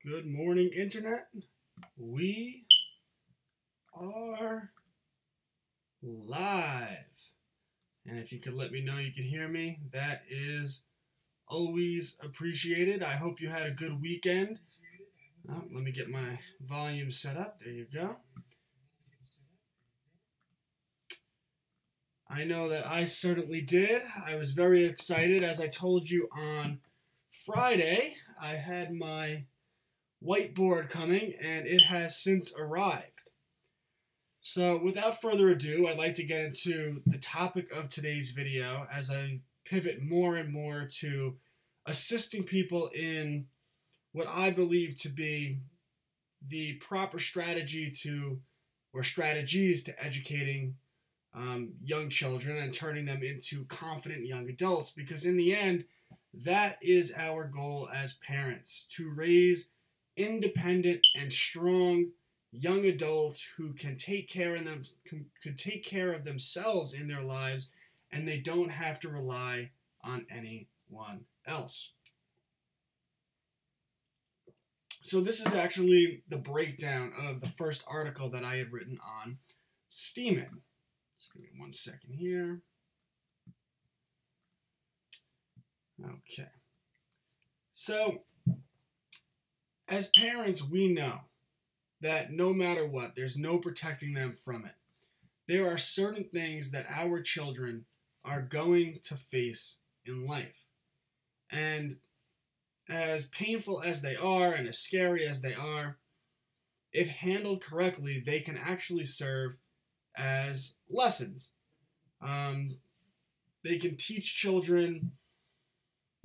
Good morning, Internet. We are live. And if you could let me know you can hear me, that is always appreciated. I hope you had a good weekend. Oh, let me get my volume set up. There you go. I know that I certainly did. I was very excited. As I told you on Friday, I had my whiteboard coming, and it has since arrived. So without further ado, I'd like to get into the topic of today's video as I pivot more and more to assisting people in what I believe to be the proper strategy to, or strategies to educating young children and turning them into confident young adults, because in the end, that is our goal as parents, to raise independent and strong young adults who can take care of themselves in their lives, and they don't have to rely on anyone else. So this is actually the breakdown of the first article that I had written on steaming. Just give me 1 second here. Okay. So as parents, we know that no matter what, there's no protecting them from it. There are certain things that our children are going to face in life. And as painful as they are and as scary as they are, if handled correctly, they can actually serve as lessons. They can teach children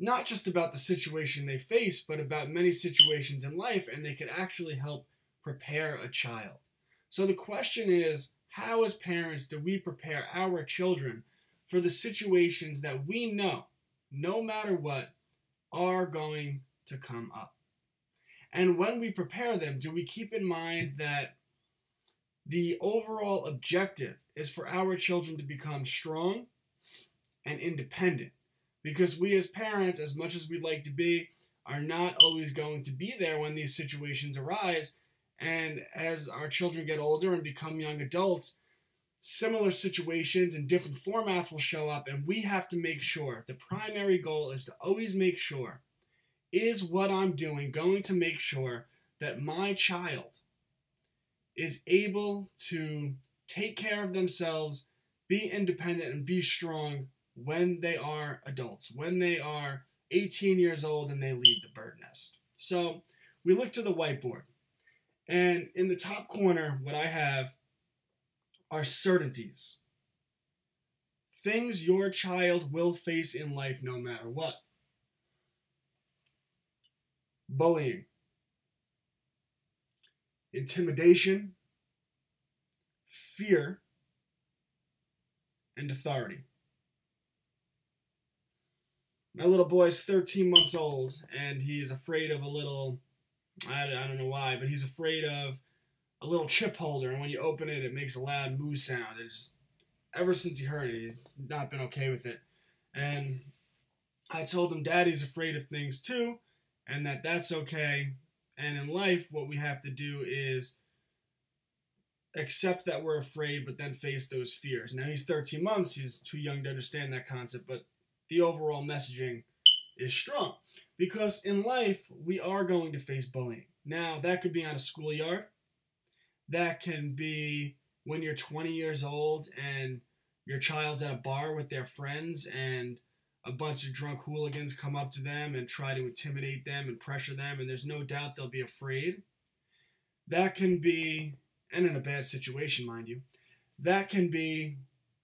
not just about the situation they face, but about many situations in life, and they could actually help prepare a child. So the question is, how as parents do we prepare our children for the situations that we know, no matter what, are going to come up? And when we prepare them, do we keep in mind that the overall objective is for our children to become strong and independent? Because we as parents, as much as we'd like to be, are not always going to be there when these situations arise. And as our children get older and become young adults, similar situations in different formats will show up, and we have to make sure, the primary goal is to always make sure, is what I'm doing going to make sure that my child is able to take care of themselves, be independent, and be strong when they are adults, when they are 18 years old and they leave the bird nest. So we look to the whiteboard, and in the top corner, what I have are certainties. Things your child will face in life no matter what. Bullying, intimidation, fear, and authority. My little boy's 13 months old, and he's afraid of a little, I don't know why, but he's afraid of a little chip holder, and when you open it, it makes a loud moo sound. Ever since he heard it, he's not been okay with it. And I told him Daddy's afraid of things too, and that's okay. And in life, what we have to do is accept that we're afraid, but then face those fears. Now, he's 13 months. He's too young to understand that concept, but the overall messaging is strong. Because in life, we are going to face bullying. Now, that could be on a schoolyard. That can be when you're 20 years old and your child's at a bar with their friends and a bunch of drunk hooligans come up to them and try to intimidate them and pressure them, and there's no doubt they'll be afraid. That can be, and in a bad situation, mind you, that can be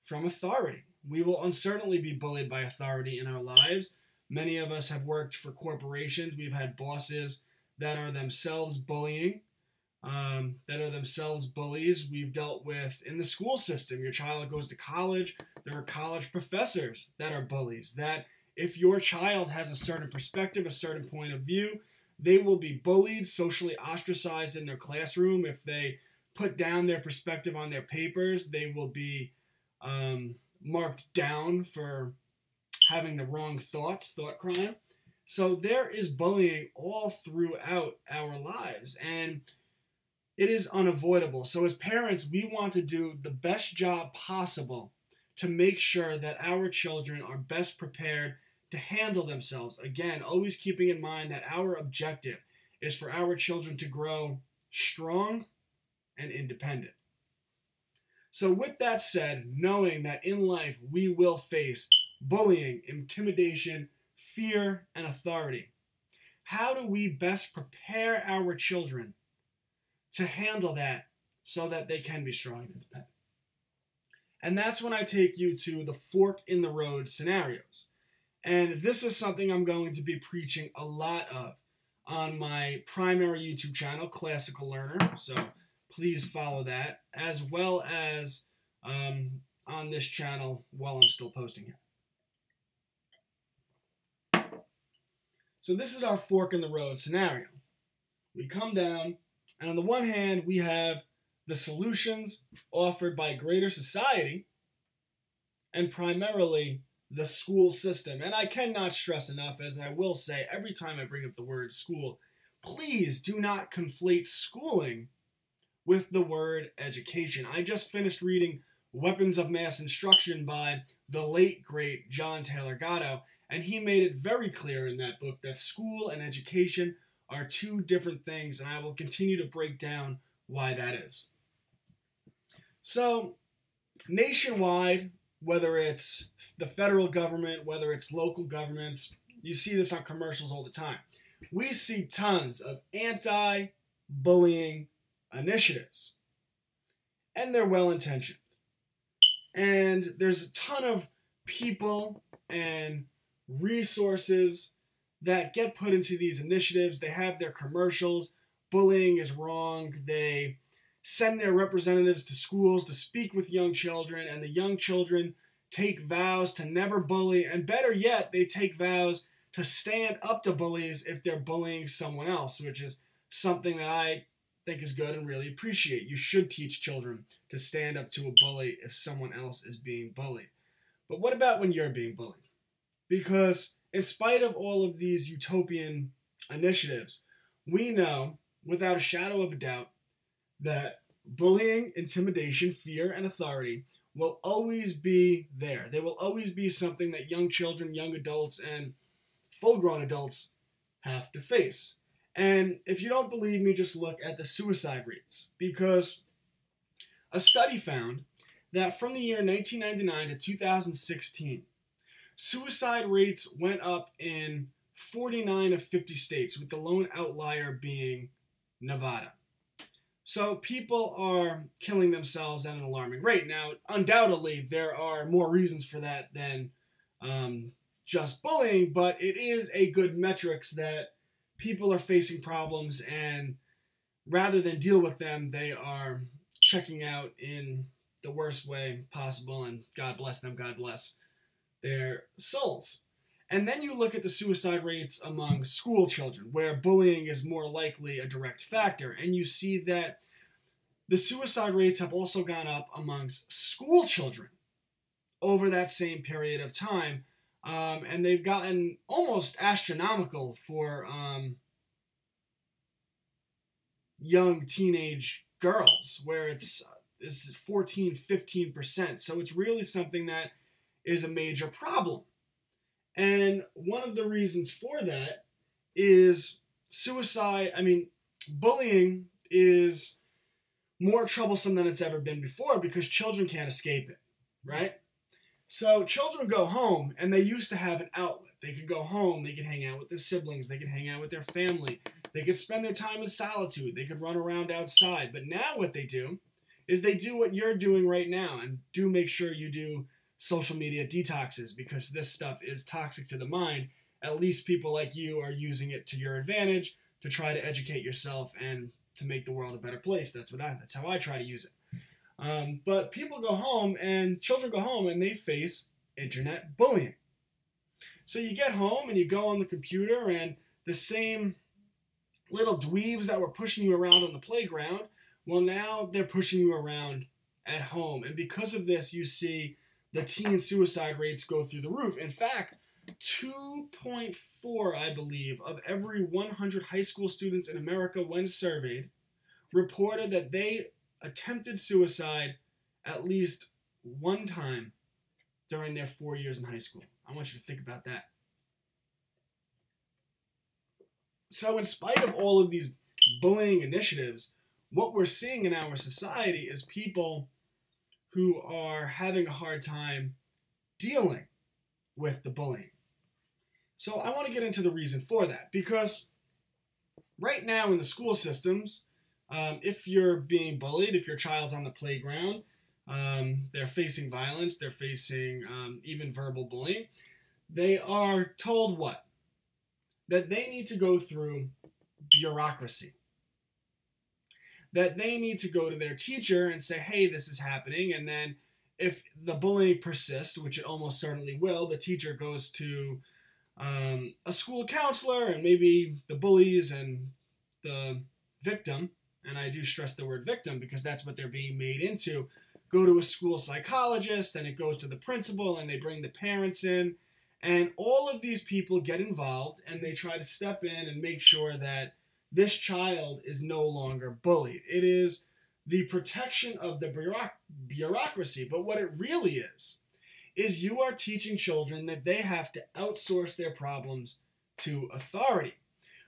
from authority. We will uncertainly be bullied by authority in our lives. Many of us have worked for corporations. We've had bosses that are themselves bullying, that are themselves bullies. We've dealt with in the school system. Your child goes to college. There are college professors that are bullies, that if your child has a certain perspective, a certain point of view, they will be bullied, socially ostracized in their classroom. If they put down their perspective on their papers, they will be marked down for having the wrong thoughts, thought crime. So there is bullying all throughout our lives, and it is unavoidable. So as parents, we want to do the best job possible to make sure that our children are best prepared to handle themselves. Again, always keeping in mind that our objective is for our children to grow strong and independent. So with that said, knowing that in life we will face bullying, intimidation, fear, and authority, how do we best prepare our children to handle that so that they can be strong and independent? And that's when I take you to the fork in the road scenarios. And this is something I'm going to be preaching a lot of on my primary YouTube channel, Classical Learner. So please follow that, as well as on this channel while I'm still posting here. So this is our fork in the road scenario. We come down, and on the one hand, we have the solutions offered by greater society and primarily the school system. And I cannot stress enough, as I will say every time I bring up the word school, please do not conflate schooling with the word education. I just finished reading Weapons of Mass Instruction by the late, great John Taylor Gatto, and he made it very clear in that book that school and education are two different things, and I will continue to break down why that is. So, nationwide, whether it's the federal government, whether it's local governments, you see this on commercials all the time. We see tons of anti-bullying initiatives, and they're well-intentioned. And there's a ton of people and resources that get put into these initiatives. They have their commercials. Bullying is wrong. They send their representatives to schools to speak with young children, and the young children take vows to never bully, and better yet, they take vows to stand up to bullies if they're bullying someone else, which is something that I think is good and really appreciate. You should teach children to stand up to a bully if someone else is being bullied. But what about when you're being bullied? Because in spite of all of these utopian initiatives, we know without a shadow of a doubt that bullying, intimidation, fear, and authority will always be there. They will always be something that young children, young adults, and full-grown adults have to face. And if you don't believe me, just look at the suicide rates, because a study found that from the year 1999 to 2016, suicide rates went up in 49 of 50 states, with the lone outlier being Nevada. So people are killing themselves at an alarming rate. Now, undoubtedly, there are more reasons for that than just bullying, but it is a good metrics that people are facing problems, and rather than deal with them, they are checking out in the worst way possible, and God bless them, God bless their souls. And then you look at the suicide rates among school children, where bullying is more likely a direct factor, and you see that the suicide rates have also gone up amongst school children over that same period of time, and they've gotten almost astronomical for young teenage girls, where it's 14, 15%. So it's really something that is a major problem. And one of the reasons for that is bullying is more troublesome than it's ever been before, because children can't escape it, right? So children go home, and they used to have an outlet. They could go home, they could hang out with their siblings, they could hang out with their family, they could spend their time in solitude, they could run around outside. But now what they do is they do what you're doing right now, and do make sure you do social media detoxes, because this stuff is toxic to the mind. At least people like you are using it to your advantage to try to educate yourself and to make the world a better place. That's how I try to use it. But people go home, and children go home, and they face internet bullying. So you get home and you go on the computer, and the same little dweebs that were pushing you around on the playground, well, now they're pushing you around at home. And because of this, you see the teen suicide rates go through the roof. In fact, 2.4, I believe, of every 100 high school students in America, when surveyed, reported that they attempted suicide at least one time during their 4 years in high school. I want you to think about that. So in spite of all of these bullying initiatives, what we're seeing in our society is people who are having a hard time dealing with the bullying. So I want to get into the reason for that, because right now in the school systems, if you're being bullied, if your child's on the playground, they're facing violence, they're facing even verbal bullying, they are told what? That they need to go through bureaucracy. That they need to go to their teacher and say, hey, this is happening. And then if the bullying persists, which it almost certainly will, the teacher goes to a school counselor, and maybe the bullies and the victim, and I do stress the word victim because that's what they're being made into, go to a school psychologist, and it goes to the principal, and they bring the parents in. And all of these people get involved, and they try to step in and make sure that this child is no longer bullied. It is the protection of the bureaucracy. But what it really is you are teaching children that they have to outsource their problems to authority.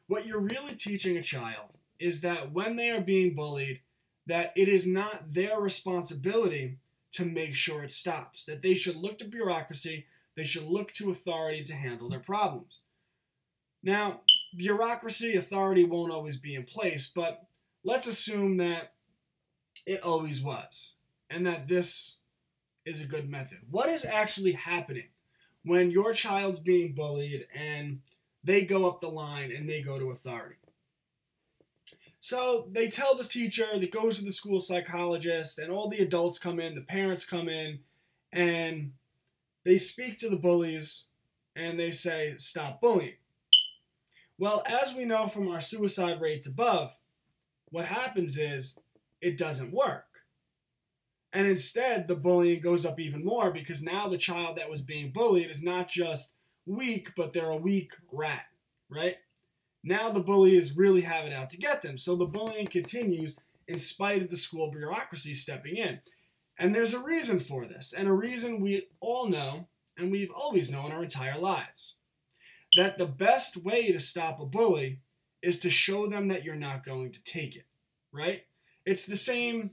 What you're really teaching a child is that when they are being bullied, that it is not their responsibility to make sure it stops. That they should look to bureaucracy, they should look to authority to handle their problems. Now, bureaucracy, authority won't always be in place, but let's assume that it always was, and that this is a good method. What is actually happening when your child's being bullied and they go up the line and they go to authority? So they tell the teacher, that goes to the school psychologist, and all the adults come in, the parents come in, and they speak to the bullies, and they say, stop bullying. Well, as we know from our suicide rates above, what happens is it doesn't work. And instead, the bullying goes up even more, because now the child that was being bullied is not just weak, but they're a weak rat, right? Now the bullies really have it out to get them. So the bullying continues in spite of the school bureaucracy stepping in. And there's a reason for this, and a reason we all know, and we've always known our entire lives. That the best way to stop a bully is to show them that you're not going to take it, right? It's the same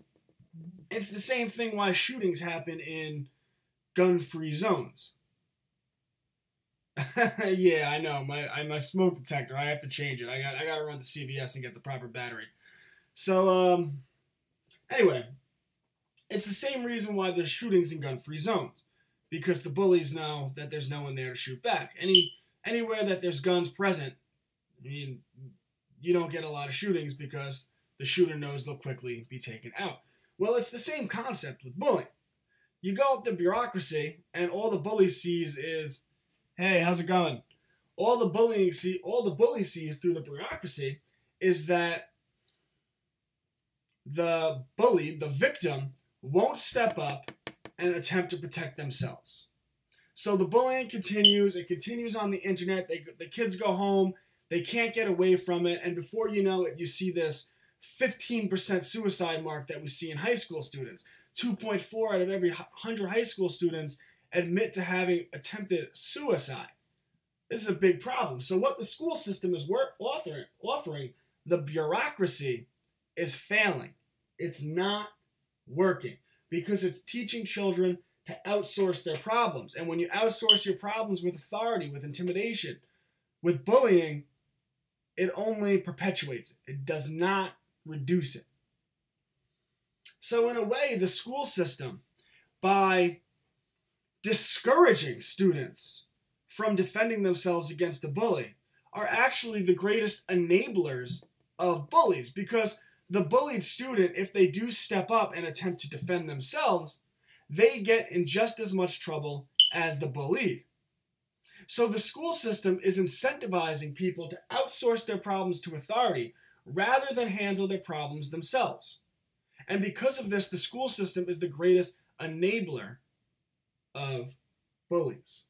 thing why shootings happen in gun-free zones. Yeah, I know. My smoke detector, I have to change it. I got to run to CVS and get the proper battery. So, anyway, it's the same reason why there's shootings in gun-free zones. Because the bullies know that there's no one there to shoot back. Anywhere that there's guns present, I mean, you don't get a lot of shootings because the shooter knows they'll quickly be taken out. Well, it's the same concept with bullying. You go up to bureaucracy, and all the bully sees is, hey, how's it going? All the bully sees through the bureaucracy is that the bullied, the victim, won't step up and attempt to protect themselves. So the bullying continues. It continues on the internet. The kids go home. They can't get away from it. And before you know it, you see this 15% suicide mark that we see in high school students. 2.4 out of every 100 high school students admit to having attempted suicide. This is a big problem. So what the school system is offering, the bureaucracy, is failing. It's not working because it's teaching children to outsource their problems. And when you outsource your problems with authority, with intimidation, with bullying, it only perpetuates it. It does not reduce it. So in a way, the school system, by discouraging students from defending themselves against a bully, are actually the greatest enablers of bullies, because the bullied student, if they do step up and attempt to defend themselves, they get in just as much trouble as the bullied. So the school system is incentivizing people to outsource their problems to authority rather than handle their problems themselves. And because of this, the school system is the greatest enabler of bullies.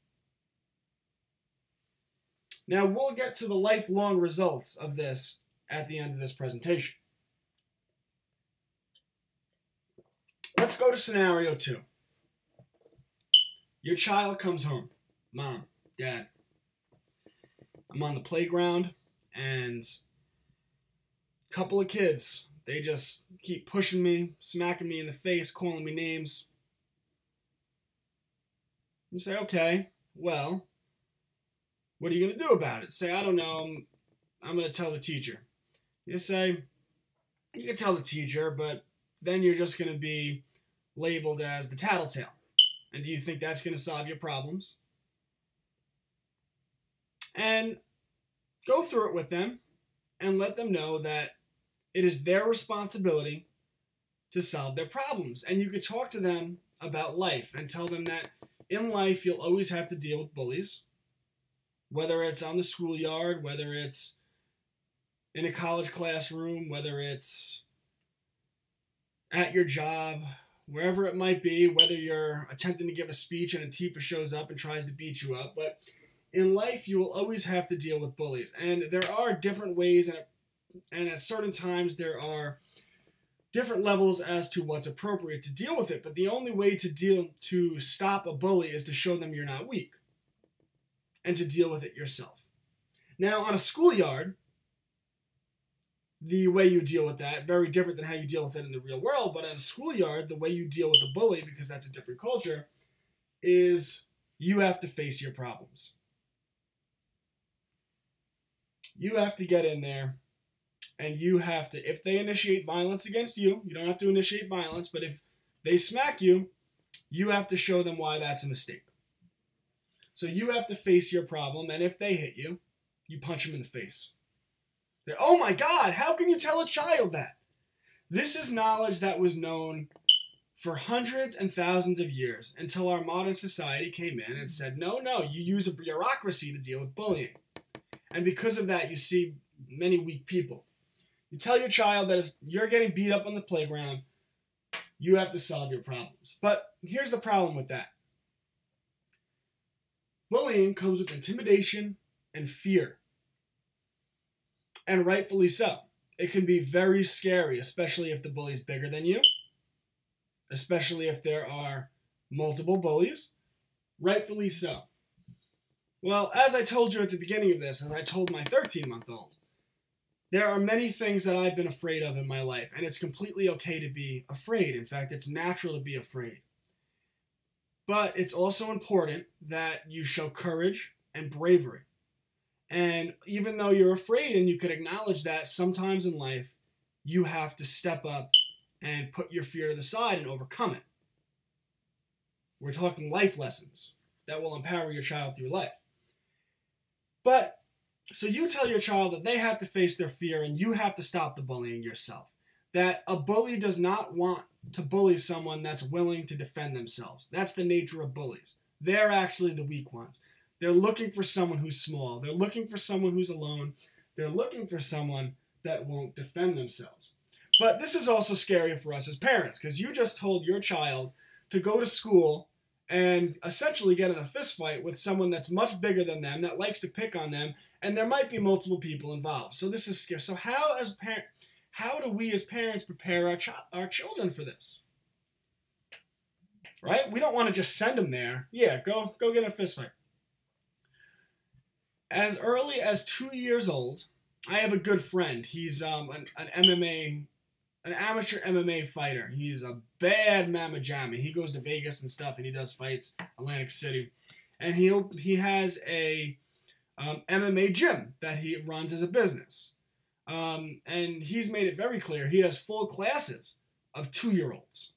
Now, we'll get to the lifelong results of this at the end of this presentation. Let's go to scenario 2. Your child comes home. Mom, Dad, I'm on the playground, and a couple of kids, they just keep pushing me, smacking me in the face, calling me names. You say, okay, well, what are you going to do about it? Say, I don't know, I'm going to tell the teacher. You say, you can tell the teacher, but then you're just going to be labeled as the tattletale. And do you think that's going to solve your problems? And go through it with them and let them know that it is their responsibility to solve their problems. And you could talk to them about life and tell them that in life you'll always have to deal with bullies, whether it's on the schoolyard, whether it's in a college classroom, whether it's at your job, wherever it might be, whether you're attempting to give a speech and Antifa shows up and tries to beat you up. But in life, you will always have to deal with bullies. And there are different ways, and at certain times, there are different levels as to what's appropriate to deal with it. But the only way to stop a bully is to show them you're not weak and to deal with it yourself. Now, on a schoolyard, the way you deal with that, very different than how you deal with it in the real world, but in a schoolyard, the way you deal with a bully, because that's a different culture, is you have to face your problems. You have to get in there, and you have to, if they initiate violence against you, you don't have to initiate violence, but if they smack you, you have to show them why that's a mistake. So you have to face your problem, and if they hit you, you punch them in the face. Oh my God, how can you tell a child that? This is knowledge that was known for hundreds and thousands of years until our modern society came in and said, no, you use a bureaucracy to deal with bullying. And because of that, you see many weak people. You tell your child that if you're getting beat up on the playground, you have to solve your problems. But here's the problem with that. Bullying comes with intimidation and fear. And rightfully so. It can be very scary, especially if the bully's bigger than you, especially if there are multiple bullies. Rightfully so. Well, as I told you at the beginning of this, as I told my 13-month-old, there are many things that I've been afraid of in my life, and it's completely okay to be afraid. In fact, it's natural to be afraid. But it's also important that you show courage and bravery. And even though you're afraid and you could acknowledge that sometimes in life, you have to step up and put your fear to the side and overcome it. We're talking life lessons that will empower your child through life. But, so you tell your child that they have to face their fear and you have to stop the bullying yourself. That a bully does not want to bully someone that's willing to defend themselves. That's the nature of bullies. They're actually the weak ones. They're looking for someone who's small. They're looking for someone who's alone. They're looking for someone that won't defend themselves. But this is also scary for us as parents, because you just told your child to go to school and essentially get in a fist fight with someone that's much bigger than them, that likes to pick on them, and there might be multiple people involved. So this is scary. So how do we as parents prepare our children for this? Right? We don't want to just send them there. Yeah, go get in a fist fight. As early as 2 years old, I have a good friend. He's an amateur MMA fighter. He's a bad mamma jamma. He goes to Vegas and stuff, and he does fights, Atlantic City. And he has a MMA gym that he runs as a business. And he's made it very clear he has full classes of 2-year-olds.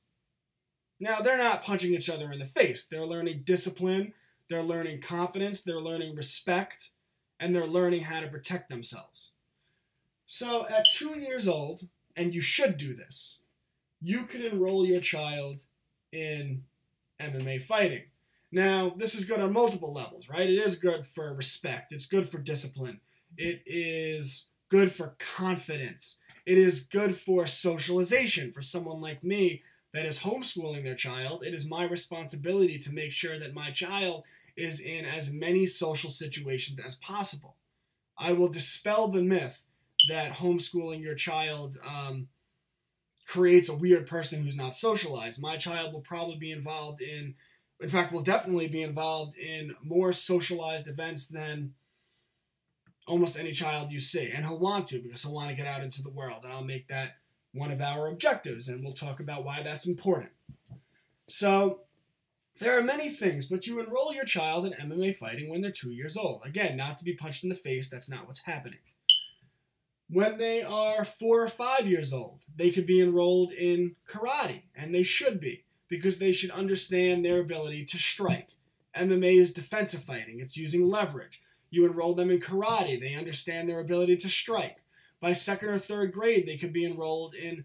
Now, they're not punching each other in the face. They're learning discipline. They're learning confidence. They're learning respect. And they're learning how to protect themselves. So at 2 years old, and you should do this, you can enroll your child in MMA fighting. Now, this is good on multiple levels, right? It is good for respect. It's good for discipline. It is good for confidence. It is good for socialization. For someone like me that is homeschooling their child, it is my responsibility to make sure that my child is in as many social situations as possible. I will dispel the myth that homeschooling your child creates a weird person who's not socialized. My child will probably be involved in fact, will definitely be involved in more socialized events than almost any child you see. And he'll want to, because he'll want to get out into the world. And I'll make that one of our objectives, and we'll talk about why that's important. So there are many things, but you enroll your child in MMA fighting when they're 2 years old. Again, not to be punched in the face, that's not what's happening. When they are 4 or 5 years old, they could be enrolled in karate, and they should be, because they should understand their ability to strike. MMA is defensive fighting. It's using leverage. You enroll them in karate, they understand their ability to strike. By 2nd or 3rd grade, they could be enrolled in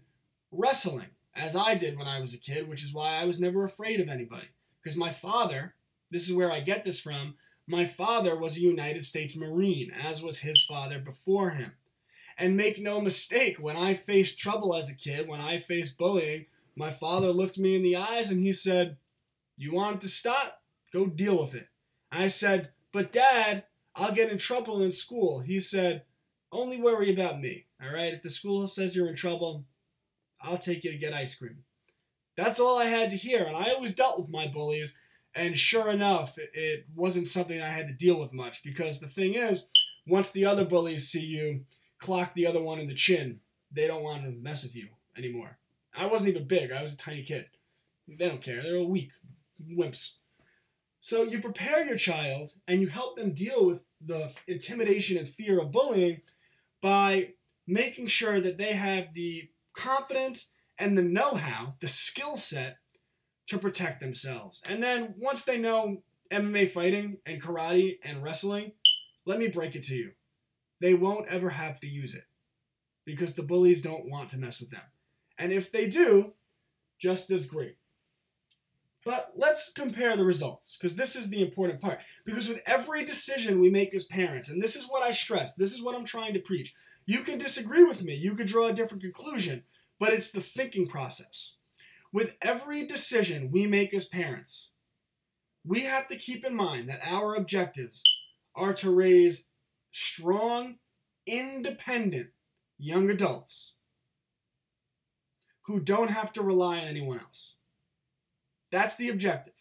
wrestling, as I did when I was a kid, which is why I was never afraid of anybody. Because my father, this is where I get this from, my father was a United States Marine, as was his father before him. And make no mistake, when I faced trouble as a kid, when I faced bullying, my father looked me in the eyes and he said, "You want it to stop? Go deal with it." I said, "But Dad, I'll get in trouble in school." He said, "Only worry about me, all right? If the school says you're in trouble, I'll take you to get ice cream." That's all I had to hear, and I always dealt with my bullies, and sure enough, it wasn't something I had to deal with much, because the thing is, once the other bullies see you clock the other one in the chin, they don't want to mess with you anymore. I wasn't even big. I was a tiny kid. They don't care. They're all weak wimps. So you prepare your child, and you help them deal with the intimidation and fear of bullying by making sure that they have the confidence and the know-how, the skill set, to protect themselves. And then once they know MMA fighting and karate and wrestling, let me break it to you. They won't ever have to use it, because the bullies don't want to mess with them. And if they do, just as great. But let's compare the results, because this is the important part. Because with every decision we make as parents, and this is what I stress, this is what I'm trying to preach. You can disagree with me, you could draw a different conclusion, but it's the thinking process. With every decision we make as parents, we have to keep in mind that our objectives are to raise strong, independent young adults who don't have to rely on anyone else. That's the objective.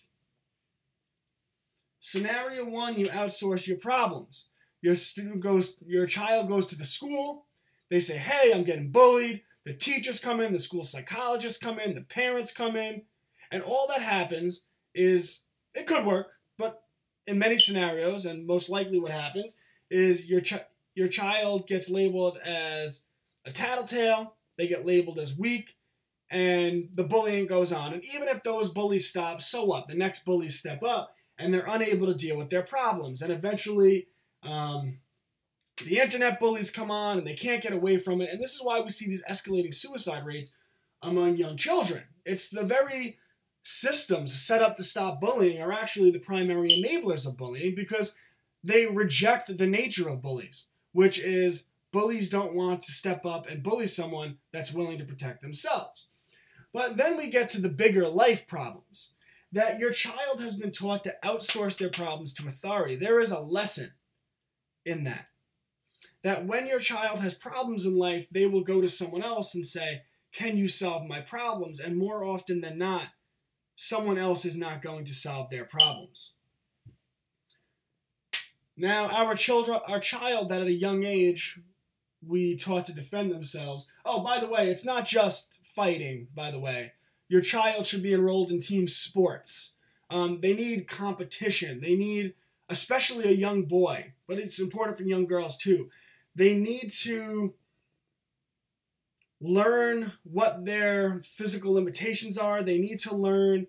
Scenario 1, you outsource your problems. Your child goes to the school. They say, "Hey, I'm getting bullied." The teachers come in, the school psychologists come in, the parents come in, and all that happens is, it could work, but in many scenarios, and most likely what happens, is your child gets labeled as a tattletale, they get labeled as weak, and the bullying goes on. And even if those bullies stop, so what? The next bullies step up, and they're unable to deal with their problems. And eventually, the internet bullies come on, and they can't get away from it. And this is why we see these escalating suicide rates among young children. It's the very systems set up to stop bullying are actually the primary enablers of bullying, because they reject the nature of bullies, which is bullies don't want to step up and bully someone that's willing to protect themselves. But then we get to the bigger life problems, that your child has been taught to outsource their problems to authority. There is a lesson in that. That when your child has problems in life, they will go to someone else and say, "Can you solve my problems?" And more often than not, someone else is not going to solve their problems. Now, our child that at a young age we taught to defend themselves. Oh, by the way, it's not just fighting, by the way. Your child should be enrolled in team sports. They need competition. They need, especially a young boy, but it's important for young girls too. They need to learn what their physical limitations are. They need to learn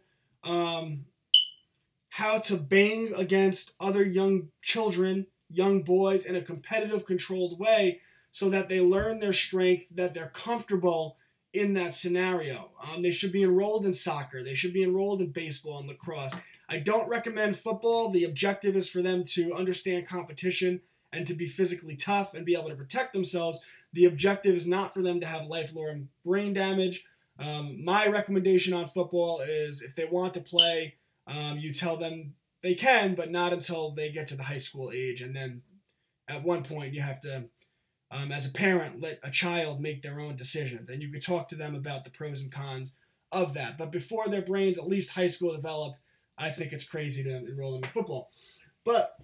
how to bang against other young children, young boys, in a competitive, controlled way, so that they learn their strength, that they're comfortable in that scenario. They should be enrolled in soccer. They should be enrolled in baseball and lacrosse. I don't recommend football. The objective is for them to understand competition and to be physically tough and be able to protect themselves. The objective is not for them to have lifelong brain damage. My recommendation on football is, if they want to play, you tell them they can, but not until they get to the high school age. And then at one point, you have to, as a parent, let a child make their own decisions. And you could talk to them about the pros and cons of that. But before their brains, at least high school, develop, I think it's crazy to enroll them in football. But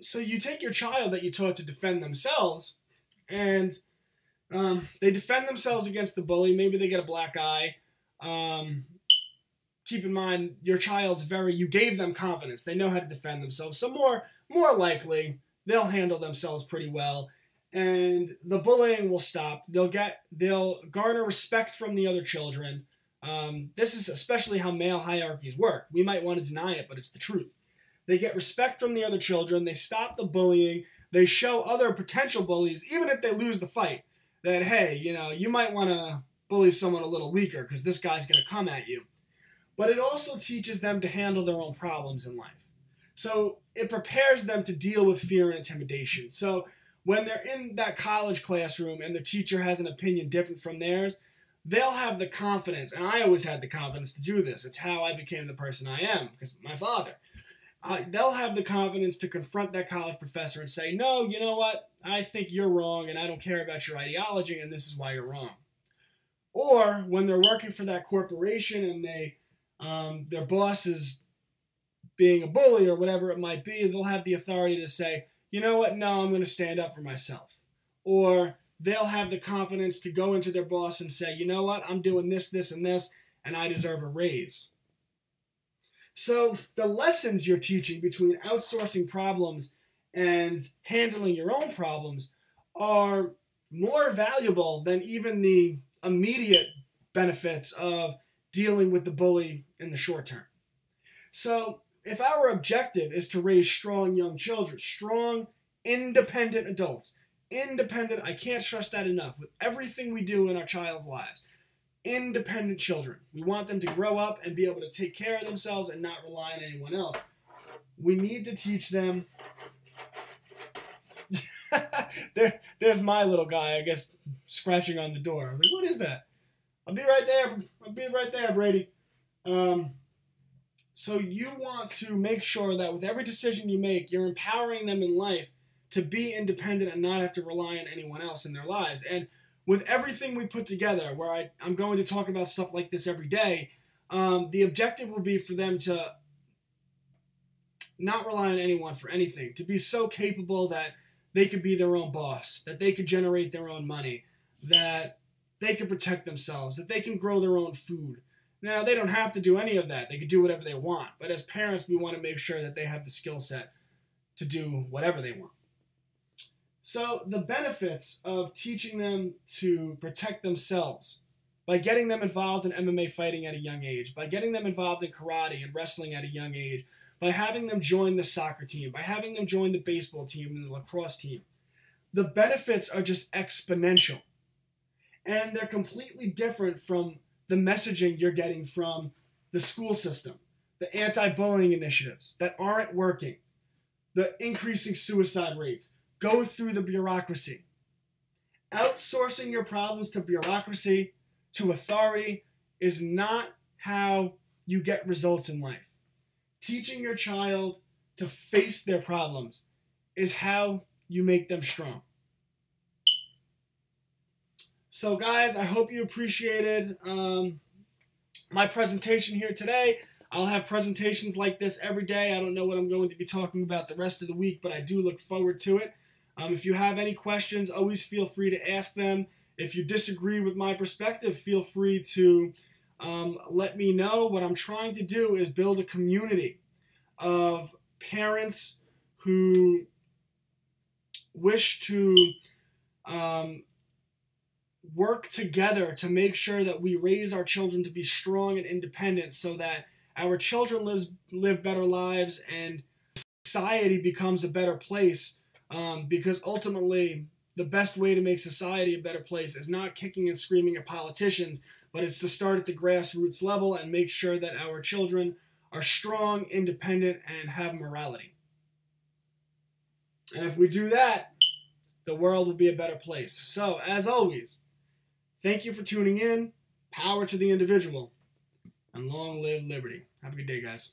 so you take your child that you taught to defend themselves, and they defend themselves against the bully. Maybe they get a black eye. Keep in mind, your child's you gave them confidence. They know how to defend themselves. So more likely, they'll handle themselves pretty well, and the bullying will stop. They'll garner respect from the other children. This is especially how male hierarchies work. We might want to deny it, but it's the truth. They get respect from the other children. They stop the bullying. They show other potential bullies, even if they lose the fight, that, hey, you might want to bully someone a little weaker because this guy's going to come at you. But it also teaches them to handle their own problems in life. So it prepares them to deal with fear and intimidation. So when they're in that college classroom and the teacher has an opinion different from theirs, they'll have the confidence, and I always had the confidence to do this. It's how I became the person I am, because my father. They'll have the confidence to confront that college professor and say, no, you know what? I think you're wrong, and I don't care about your ideology, and this is why you're wrong. Or when they're working for that corporation and their boss is being a bully or whatever it might be, they'll have the authority to say, you know what? No, I'm going to stand up for myself. Or they'll have the confidence to go into their boss and say, you know what? I'm doing this, this, and this, and I deserve a raise. So the lessons you're teaching between outsourcing problems and handling your own problems are more valuable than even the immediate benefits of dealing with the bully in the short term. So if our objective is to raise strong young children, strong, independent adults, I can't stress that enough, with everything we do in our child's lives, independent children. We want them to grow up and be able to take care of themselves and not rely on anyone else. We need to teach them. There's my little guy, I guess, scratching on the door. I was like, what is that? I'll be right there, Brady. So you want to make sure that with every decision you make, you're empowering them in life to be independent and not have to rely on anyone else in their lives. And with everything we put together, where I'm going to talk about stuff like this every day, the objective will be for them to not rely on anyone for anything, to be so capable that they could be their own boss, that they could generate their own money, that they can protect themselves, that they can grow their own food. Now, they don't have to do any of that. They can do whatever they want. But as parents, we want to make sure that they have the skill set to do whatever they want. So the benefits of teaching them to protect themselves by getting them involved in MMA fighting at a young age, by getting them involved in karate and wrestling at a young age, by having them join the soccer team, by having them join the baseball team and the lacrosse team, the benefits are just exponential. And they're completely different from the messaging you're getting from the school system, the anti-bullying initiatives that aren't working, the increasing suicide rates. Go through the bureaucracy. Outsourcing your problems to bureaucracy, to authority, is not how you get results in life. Teaching your child to face their problems is how you make them strong. So guys, I hope you appreciated my presentation here today. I'll have presentations like this every day. I don't know what I'm going to be talking about the rest of the week, but I do look forward to it. If you have any questions, always feel free to ask them. If you disagree with my perspective, feel free to let me know. What I'm trying to do is build a community of parents who wish to work together to make sure that we raise our children to be strong and independent so that our children live better lives and society becomes a better place. Because ultimately, the best way to make society a better place is not kicking and screaming at politicians, but it's to start at the grassroots level and make sure that our children are strong, independent, and have morality. And if we do that, the world will be a better place. So, as always, thank you for tuning in. Power to the individual. And long live liberty. Have a good day, guys.